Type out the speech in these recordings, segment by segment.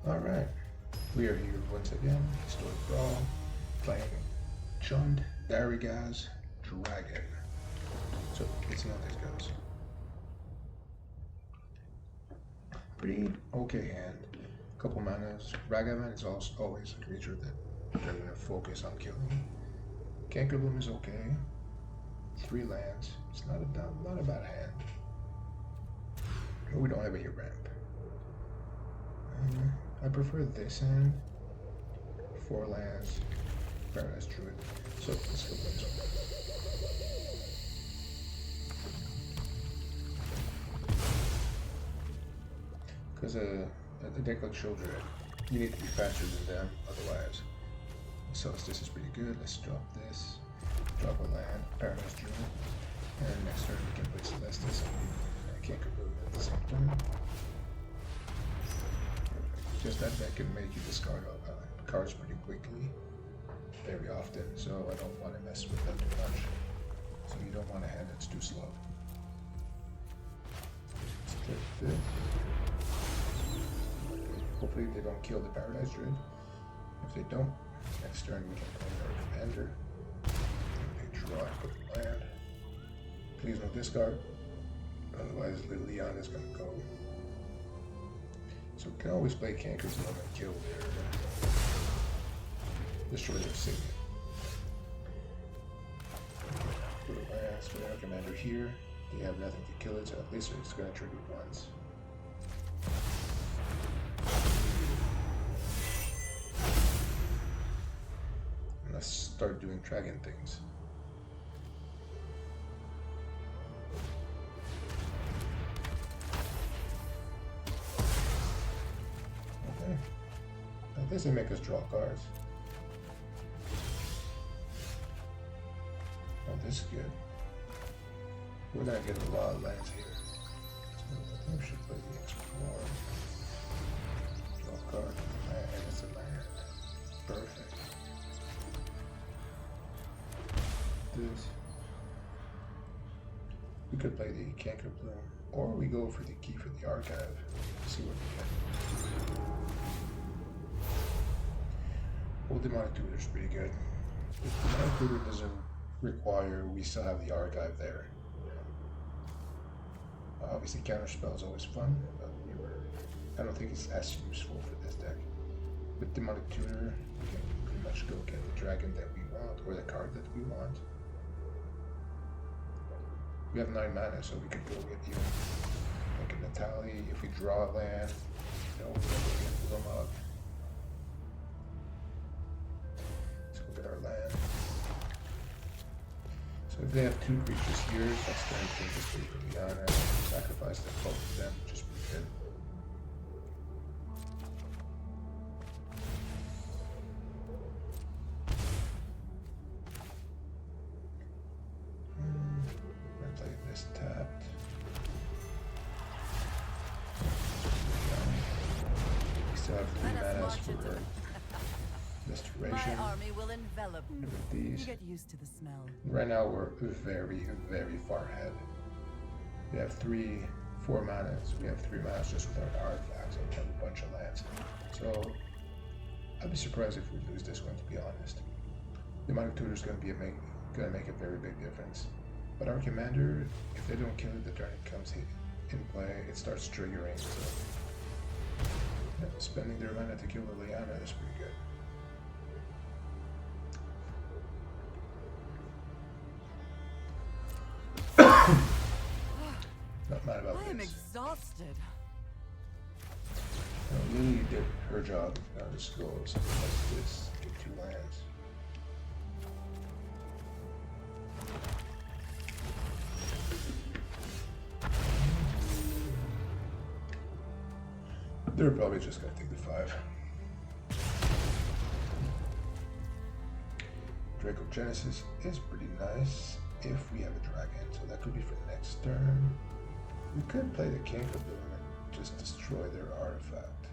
Alright, we are here once again, Historic Brawl, playing Darigaaz Dragon. So, let's see how this goes. Pretty okay hand. Couple manas. Ragavan is also always a creature that they're going to focus on killing. Cankerbloom is okay. 3 lands. It's not a bad hand. But we don't have any ramp. I prefer this hand. 4 lands. Paradise Druid. So let's go with this. Because a deck like Children, you need to be faster than them, otherwise. So this is pretty good. Let's drop this. Drop a land, Paradise Druid. And next turn we can play Celestis and Cankerbloom at the same time. Just that deck can make you discard cards pretty quickly, very often, so I don't want to mess with them too much. So you don't want a hand that's too slow. Let's click this. Hopefully they don't kill the Paradise Druid. If they don't, next turn we can play our commander. They draw and put the land. Please no discard, otherwise Little Leon is going to go. So we can always play Cankerbloom and kill their destroy their signet. Put a last for our commander here. They have nothing to kill it, so at least it's going to trigger once. And let's start doing dragon things. At least they make us draw cards. Oh, this is good. We're gonna get a lot of lands here. So I think we should play the Explore. Draw a card. And it's a land. Perfect. This. We could play the Cankerbloom, or we go for the key for the archive. See what we get. Well, Demonic Tutor is pretty good. If Demonic Tutor doesn't require, we still have the archive there. Obviously, Counterspell is always fun, but I don't think it's as useful for this deck. With Demonic Tutor, we can pretty much go get the dragon that we want, or the card that we want. We have 9 mana, so we could go get even like a Natalie. If we draw a land, we can get them up. At our land. So if they have 2 creatures here, next turn we can just leave Liliana and sacrifice them, both of them, just be good. I play this tapped. We still have 3 manas for Restoration. My army will envelop. With these. You get used to the smell. Right now we're very, very far ahead. We have 4 manas. We have 3 manas just with our artifacts, and we have a bunch of lands. So I'd be surprised if we lose this one, to be honest. The Demonic Tutor is going to make a very big difference. But our commander, if they don't kill it the turn it comes in play, it starts triggering. So yeah, spending their mana to kill Liliana is pretty good. Not mad about I am this. exhausted. Lily did her job. Now just go something like this. Get 2 lands. They're probably just gonna take the 5. Draco Genesis is pretty nice if we have a dragon, so that could be for next turn. We could play the Cankerbloom and just destroy their artifact.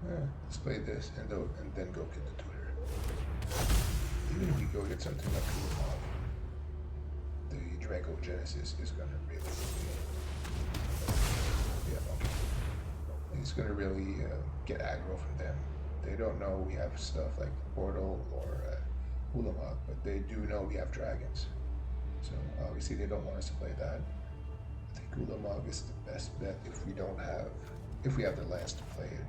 Yeah, let's play this and then go get the Tutor. Even if we go get something like the Draco Genesis is gonna really, it's gonna really get aggro from them. They don't know we have stuff like Portal or Ulamog, but they do know we have dragons. So obviously they don't want us to play that. I think Ulamog is the best bet if we have the lands to play it.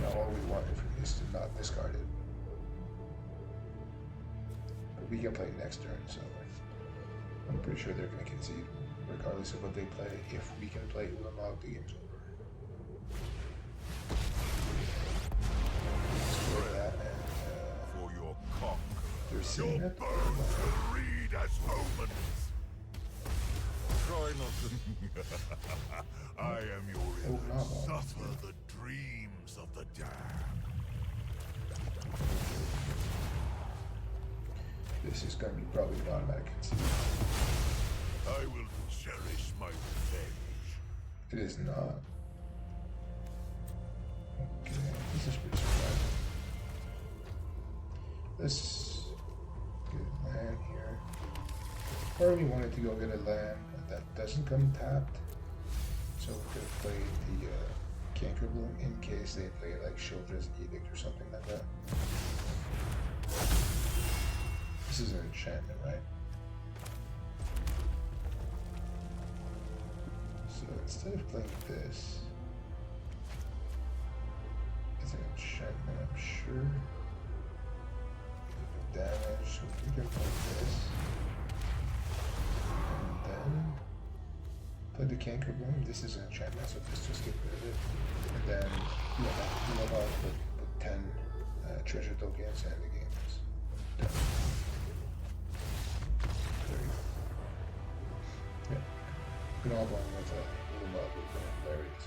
Now all we want is to not discard it. But we can play next turn, so I'm pretty sure they're going to concede, regardless of what they play. If we can play Ulamog, the game's over. For that, and For your cock, they're sitting your at the bones will read as omens. Try not to. I am your Oh, no. Suffer the dreams of the damned. This is going to be probably an automatic concede. I will cherish my revenge. It is not. Okay, this is pretty surprising. Let's get a land here. Or we wanted to go get a land that doesn't come tapped. So we could play the Canker Bloom in case they play like Shieldred's Edict or something like that. This is an enchantment, right? So instead of playing this, it's an enchantment, I'm sure. Do damage, so we can play this. And then play the Canker Bloom. This is an enchantment, so just get rid of it. And then you have to put 10 treasure tokens and the game is done. Yeah. We can all go on with a little love with the hilarious.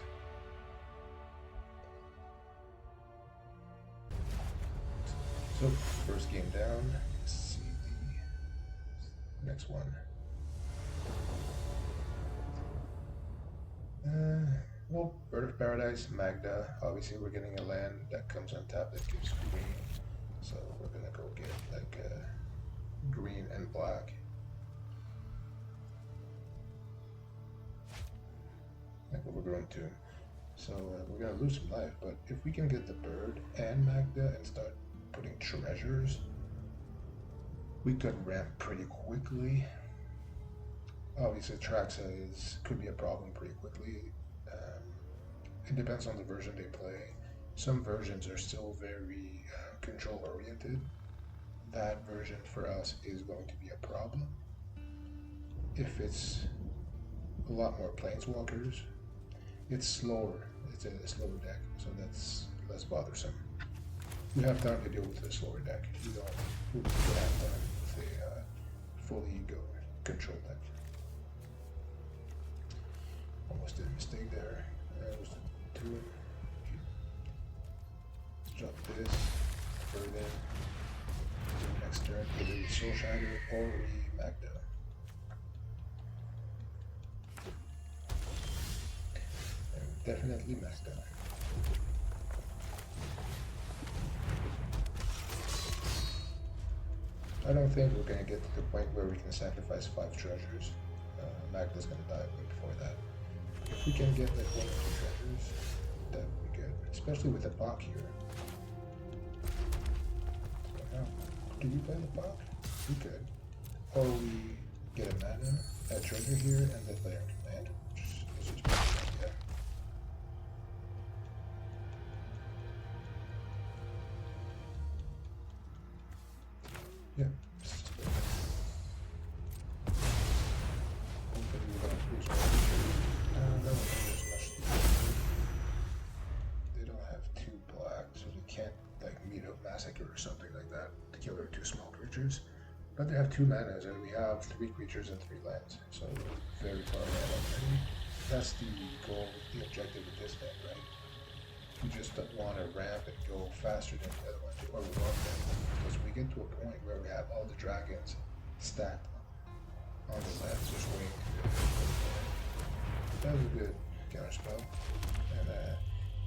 So, first game down. Let's see the next one. Well, Bird of Paradise, Magda. Obviously, we're getting a land that comes on top that gives green. So, we're gonna go get like green and black. Like what we're going to. So we're gonna lose some life, but if we can get the bird and Magda and start putting treasures, we could ramp pretty quickly. Obviously, Traxa could be a problem pretty quickly. It depends on the version they play. Some versions are still very control oriented. That version for us is going to be a problem. If it's a lot more planeswalkers, it's slower. It's a slower deck, so that's less bothersome. You have time to deal with a slower deck. You don't have time with a fully control deck. Almost did a mistake there. It was 2. Let's drop this, bird in. Do next turn, either we Soul Shatter or we Magda. Definitely Magda. I don't think we're gonna get to the point where we can sacrifice 5 treasures. Magda's gonna die way before that. If we can get like 1 or 2 treasures, that would be good. Especially with the Bach here. Do we play the Bach? We could. Or we get a mana, a treasure here, and then play our command. Which is just yeah. Yeah. Hopefully we don't lose much. I don't lose much. They don't have 2 black, so they can't like meet up Massacre or something like that to kill their 2 small creatures. But they have 2 manas and we have 3 creatures and 3 lands. So we're very far ahead already. That's the goal, the objective of this deck, right? We just want to ramp and go faster than the other ones, or we want them. Because we get to a point where we have all the dragons stacked on the left, just waiting to go. That was a good counter spell. And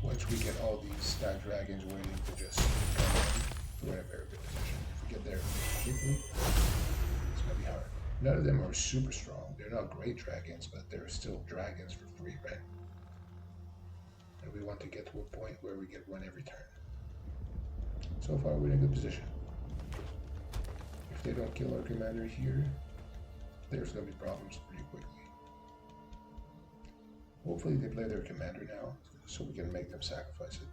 once we get all these stacked dragons waiting to just come in, we're in a very good position. If we get there quickly, it's going to be hard. None of them are super strong. They're not great dragons, but they're still dragons for free, right? And we want to get to a point where we get one every turn. So far, we're in a good position. If they don't kill our commander here, there's going to be problems pretty quickly. Hopefully they play their commander now, so we can make them sacrifice it.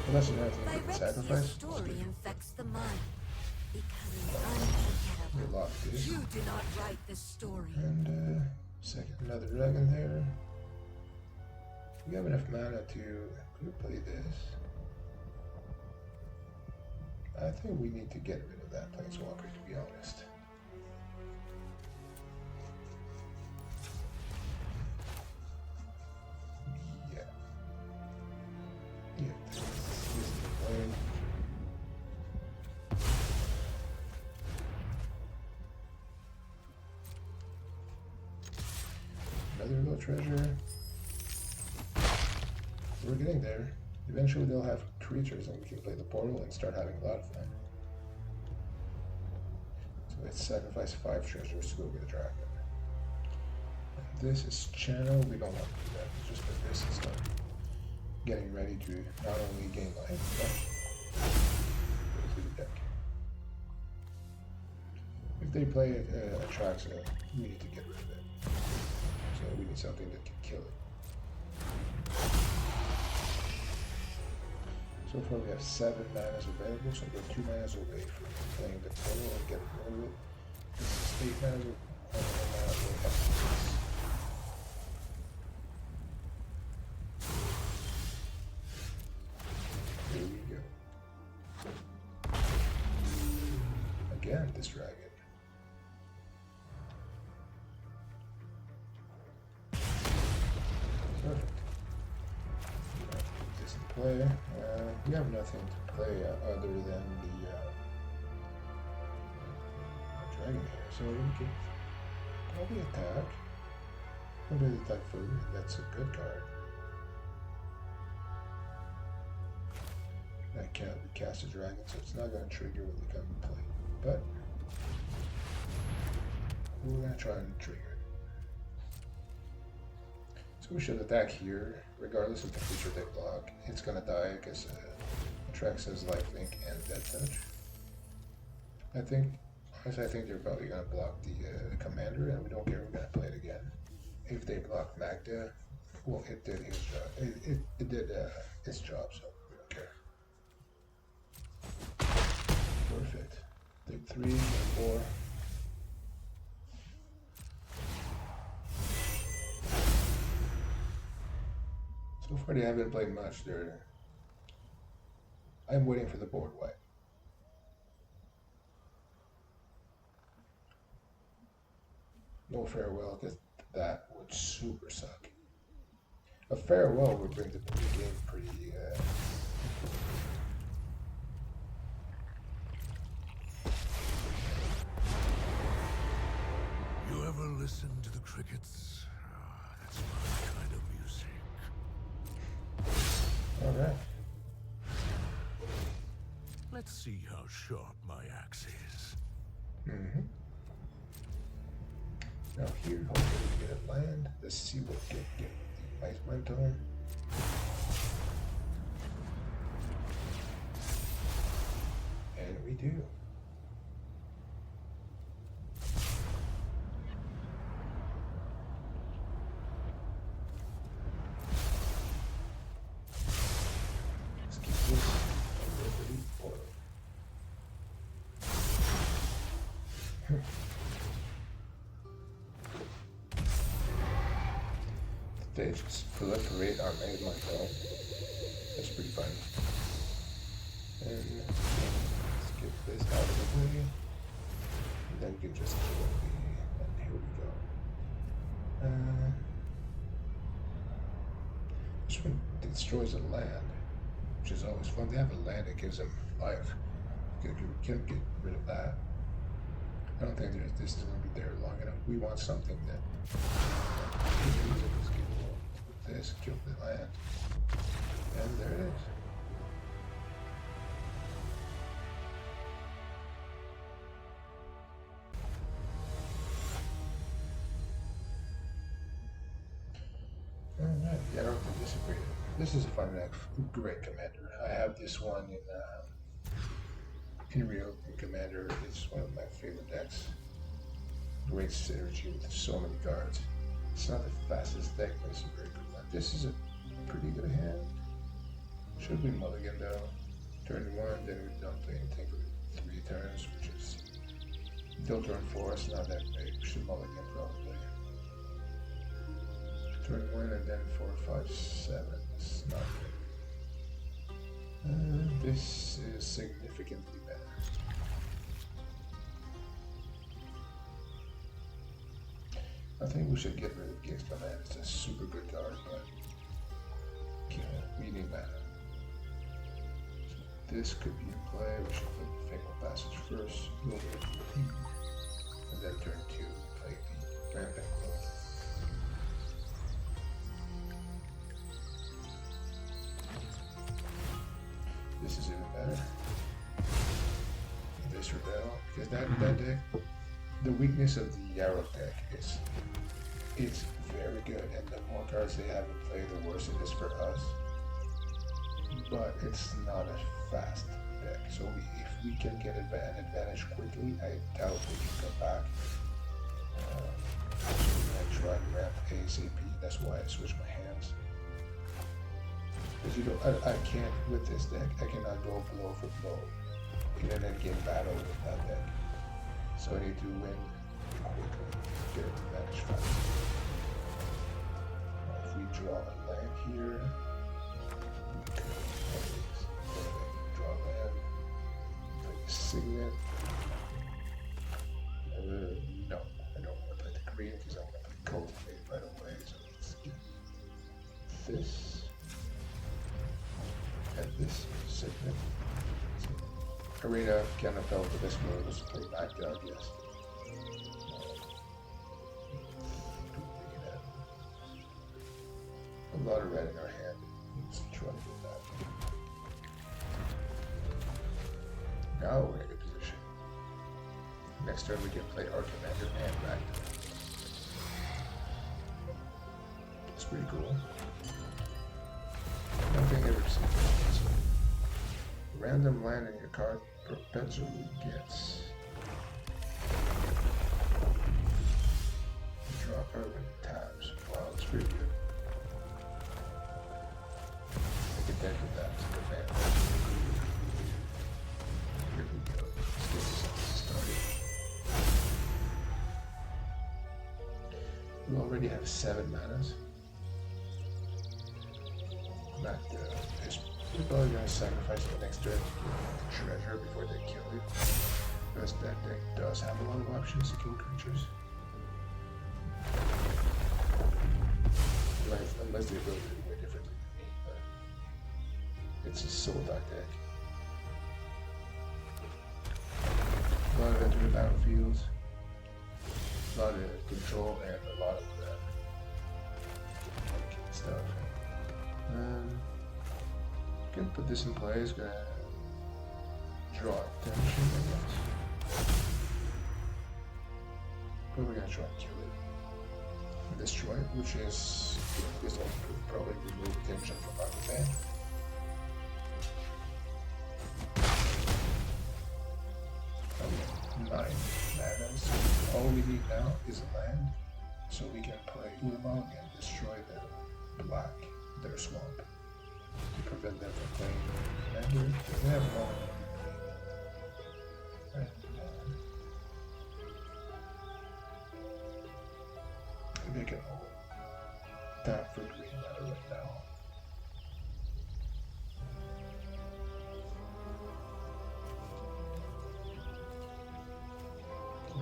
Unless you have anything to sacrifice. Story infects the mind, becoming unforgettable. We lock this. You do not write the story. And second, another dragon there. We have enough mana to play this. I think we need to get rid of that planeswalker, to be honest. Yeah. Yeah, this is the plan. Another little treasure. We're getting there. Eventually they'll have creatures and we can play the portal and start having a lot of fun. So let's sacrifice 5 treasures to go get a dragon. And this is channel. We don't want to do that. It's just that this is not getting ready to not only gain life, but go through the deck. If they play Atraxa, we need to get rid of it. So we need something that can kill it. So far we have 7 manas available, so we're 2 manas away from playing the portal and getting rid of it. This is 8 manas and 1 mana away after this. Here we go. Again, this dragon. Perfect. This in play. We have nothing to play other than the dragon here, so we can probably attack. Maybe attack further. That's a good card. That can't cast a dragon, so it's not going to trigger when they come to play. But we're going to try and trigger it. So we should attack here, regardless of the creature they block. It's going to die because Atraxa's lifelink and dead touch. Honestly, I think they're probably going to block the commander, and we don't care, we're going to play it again. If they block Magda, well, it did his job. It did its job, so we don't care. Perfect. Take 3 and 4. So far they haven't played much. I'm waiting for the board wipe. No farewell, because that would super suck. A farewell would bring the game pretty You ever listen to the crickets? Ah, that's my kind of music. Alright. Let's see how sharp my axe is. Mm-hmm. Now here, hopefully we get a land. Let's see what we get the ice went on. And we do. Let's keep this under the portal. They just proliferate our main dome. That's pretty fun. And let's get this out of the way. And then we can just kill the. And here we go. This one destroys a land, which is always fun. They have a land that gives them life. We can't get rid of that. I don't think this is going to be there long enough. We want something that. This killed the land. And there it is. Alright, yeah, I don't disagree. This is a fun deck, great commander. I have this one in Real Commander. It's one of my favorite decks. Great synergy with so many cards. It's not the fastest deck, but it's a very good one. This is a pretty good hand. Should be mulligan though. Turn 1, then we don't play anything for 3 turns, which is till turn 4, it's not that big. We should mulligan probably. Turn 1 and then 4, 5, 7. It's not good. This is significantly better. I think we should get rid of Gixta, man. It's a super good card, but we need mana. So this could be in play. We should play the Fatal Passage first, and then turn 2, play the Rampant Growth. This is even better. This Rebel, because that deck, the weakness of the Yarrow deck is it's very good, and the more cards they have in play, the worse it is for us. But it's not a fast deck, so if we can get an advantage quickly, I doubt we can come back. So we're gonna try to ramp ASAP. That's why I switched my hands. Because you know, I can't with this deck. I cannot go blow for blow in an endgame battle with that deck. So I need to win quickly, get an advantage fast. If we draw a land here, we could always draw a land, play a Signet. No, I don't want to play the green because I want to play Cultivate right away. So let's get this and this Signet. Arena kind of felt the best move was to play Backdog, yes. A lot of red in our hand. Let's try to get that. Now we're in a good position. Next turn we can play our commander and Backdog. It's pretty cool. Nothing ever seen before. Random land in your card perpetually gets. Draw urban tabs. Wow, that's pretty good. I can deck with that. It's a good man. Here we go. Let's get this started. We already have 7 manas. We're probably going to sacrifice the next turn to get treasure before they kill it. Because that deck does have a lot of options to kill creatures. Unless they build it way differently than me, but it's a soul dark deck. A lot of enter the battlefields, a lot of control, and a lot of stuff. Can put this in play, is gonna draw attention, I guess. Probably gonna try and kill it. Destroy it, which is this also could probably remove attention from our command. Nine mana, so all we need now is a land, so we can play Ulamog and destroy their swamp. To prevent them from playing commander, because they have a lot of and they can hold that for green mana right now.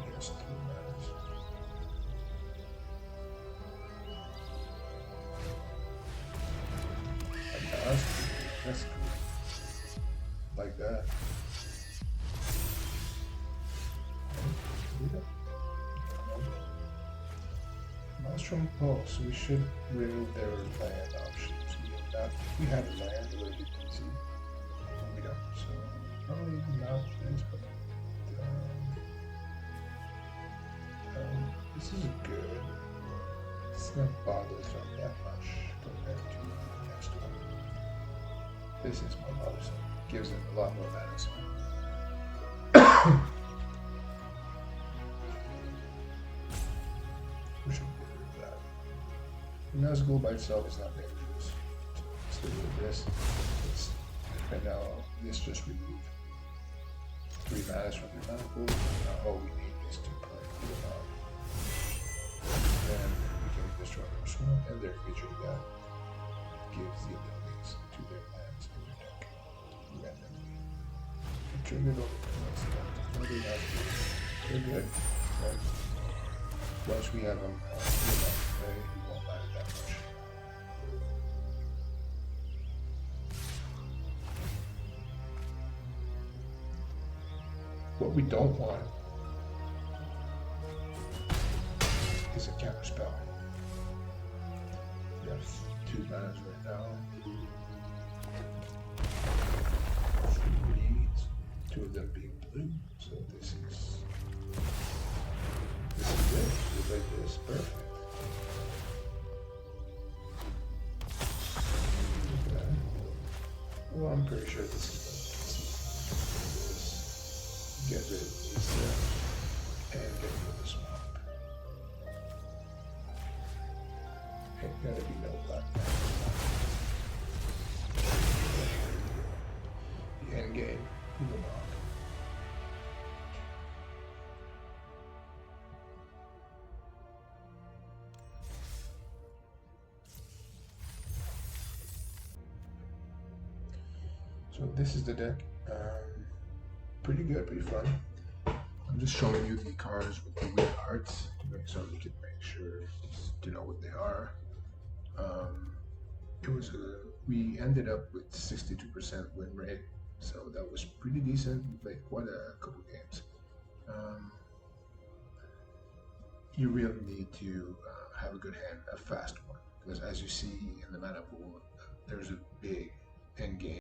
Here's 3 manas. That's cool. Like that. Maelstrom Pulse. We should remove their land options. We have not. If we had a land, it would have been easy. But we don't, so probably not this, but this is good. It's not bothersome that much compared to the next one. This is more bothersome. Gives it a lot more mana. We should get rid of that. The Nazgul by itself is not dangerous. Let's get rid of this. Right now, this just removed 3 mana from the mana pool. Now all we need is to play them out. Then we can destroy their swamp and their creature that gives the abilities to their lands in their deck randomly. We turn it over to us. They're good. Right? Once we have them, we won't matter that much. What we don't want is a counter spell. We have 2 manas right now. 3, 2 of them being blue. So this is good. We like this. Perfect. Okay. Well, I'm pretty sure this is get rid of this and get rid of the swamp. Ain't gotta be no black. The end game, you know. So this is the deck. Pretty good, pretty fun. I'm just showing you the cards with the weird arts, so you can make sure to know what they are. We ended up with 62% win rate, so that was pretty decent. We played quite a couple games. You really need to have a good hand, a fast one, because as you see in the mana pool, there's a big end game.